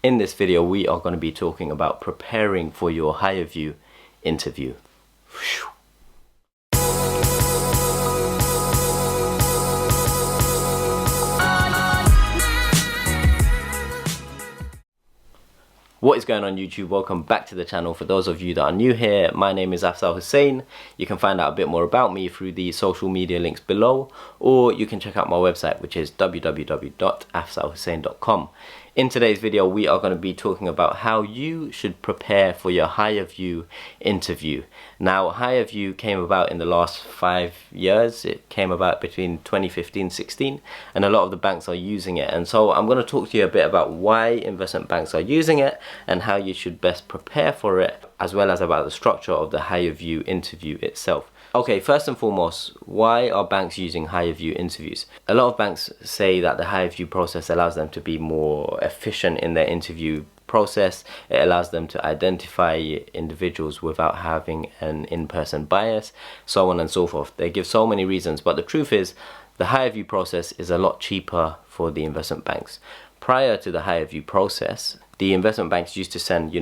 In this video, we are going to be talking about preparing for your HireVue interview. What is going on YouTube? Welcome back to the channel. For those of you that are new here, my name is Afzal Hussain. You can find out a bit more about me through the social media links below, or you can check out my website, which is www.afzalhussain.com. In today's video, we are going to be talking about how you should prepare for your HireVue interview. Now, HireVue came about in the last 5 years. It came about between 2015-16, and a lot of the banks are using it. And so I'm going to talk to you a bit about why investment banks are using it and how you should best prepare for it, as well as about the structure of the HireVue interview itself. Okay, first and foremost, why are banks using HireVue interviews? A lot of banks say that the HireVue process allows them to be more efficient in their interview process. It allows them to identify individuals without having an in-person bias, so on and so forth. They give so many reasons, but the truth is the HireVue process is a lot cheaper for the investment banks. Prior to the HireVue process, the investment banks used to send,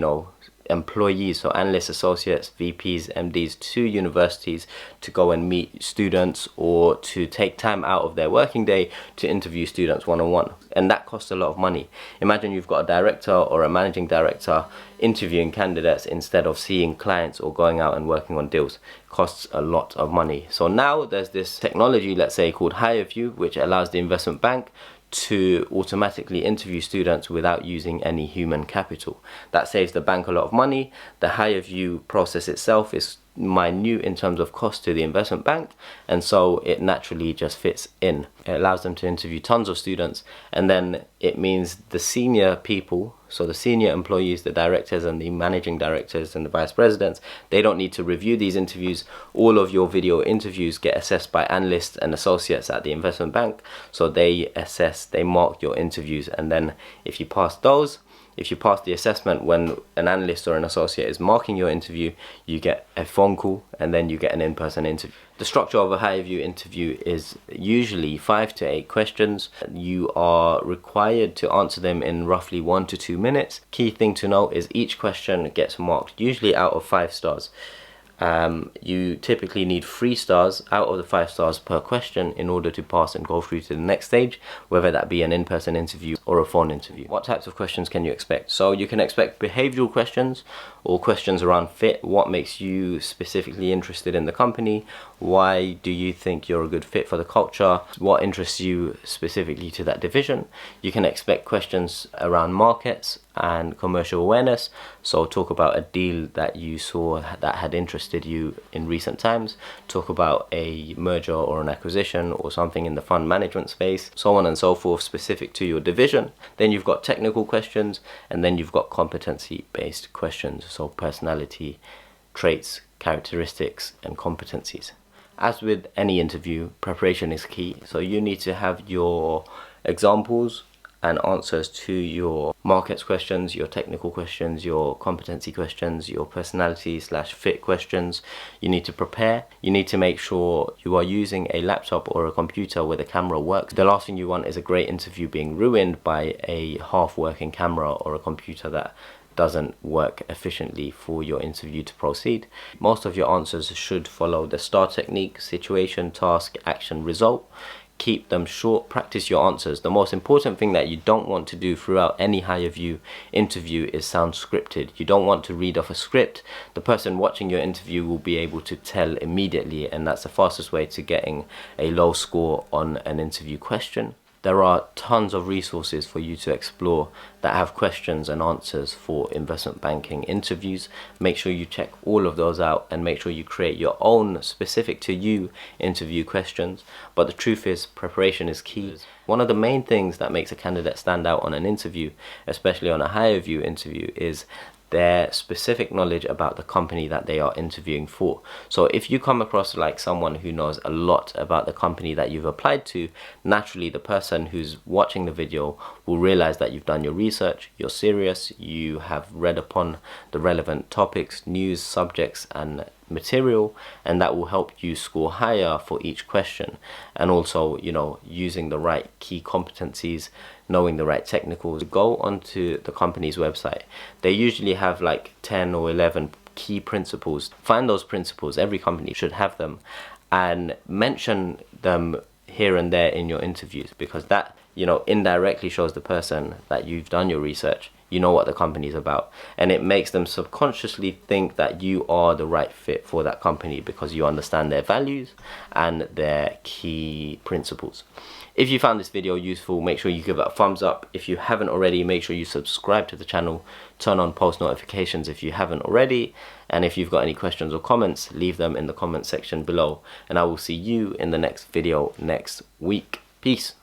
employees, so analysts, associates, VPs, MDs to universities to go and meet students or to take time out of their working day to interview students one-on-one, and that costs a lot of money. Imagine you've got a director or a managing director interviewing candidates instead of seeing clients or going out and working on deals. It costs a lot of money. So now there's this technology, let's say, called HireVue, which allows the investment bank to automatically interview students without using any human capital. That saves the bank a lot of money. The HireVue process itself is minute in terms of cost to the investment bank, and so it naturally just fits in. It allows them to interview tons of students, and then it means the senior people, so the senior employees, the directors and the managing directors and the vice presidents, they don't need to review these interviews. All of your video interviews get assessed by analysts and associates at the investment bank, so they mark your interviews, and then if you pass the assessment when an analyst or an associate is marking your interview, you get a phone call and then you get an in-person interview. The structure of a HireVue interview is usually 5 to 8 questions. You are required to answer them in roughly 1 to 2 minutes. Key thing to note is each question gets marked, usually out of 5 stars. You typically need 3 stars out of the 5 stars per question in order to pass and go through to the next stage, whether that be an in-person interview or a phone interview. What types of questions can you expect? So you can expect behavioral questions or questions around fit. What makes you specifically interested in the company? Why do you think you're a good fit for the culture? What interests you specifically to that division? You can expect questions around markets and commercial awareness, so talk about a deal that you saw that had interested you in recent times, talk about a merger or an acquisition or something in the fund management space, so on and so forth, specific to your division. Then you've got technical questions, and then you've got competency based questions, so personality traits, characteristics and competencies. As with any interview, preparation is key, so you need to have your examples and answers to your markets questions, your technical questions, your competency questions, your personality/fit questions. You need to prepare. You need to make sure you are using a laptop or a computer where the camera works. The last thing you want is a great interview being ruined by a half-working camera or a computer that doesn't work efficiently for your interview to proceed. Most of your answers should follow the STAR technique: situation, task, action, result. Keep them short, practice your answers. The most important thing that you don't want to do throughout any HireVue interview is sound scripted. You don't want to read off a script. The person watching your interview will be able to tell immediately, and that's the fastest way to getting a low score on an interview question. There are tons of resources for you to explore that have questions and answers for investment banking interviews. Make sure you check all of those out and make sure you create your own specific to you interview questions. But the truth is, preparation is key. One of the main things that makes a candidate stand out on an interview, especially on a HireVue interview, is their specific knowledge about the company that they are interviewing for. So if you come across like someone who knows a lot about the company that you've applied to, naturally the person who's watching the video will realize that you've done your research, you're serious, you have read upon the relevant topics, news, subjects and material, and that will help you score higher for each question. And also, you know, using the right key competencies, knowing the right technicals. Go onto the company's website. They usually have like 10 or 11 key principles. Find those principles. Every company should have them, and mention them here and there in your interviews, because that, you know, indirectly shows the person that you've done your research, you know what the company's about, and it makes them subconsciously think that you are the right fit for that company because you understand their values and their key principles. If you found this video useful, make sure you give it a thumbs up. If you haven't already, make sure you subscribe to the channel, turn on post notifications if you haven't already, and if you've got any questions or comments, leave them in the comment section below, and I will see you in the next video next week. Peace.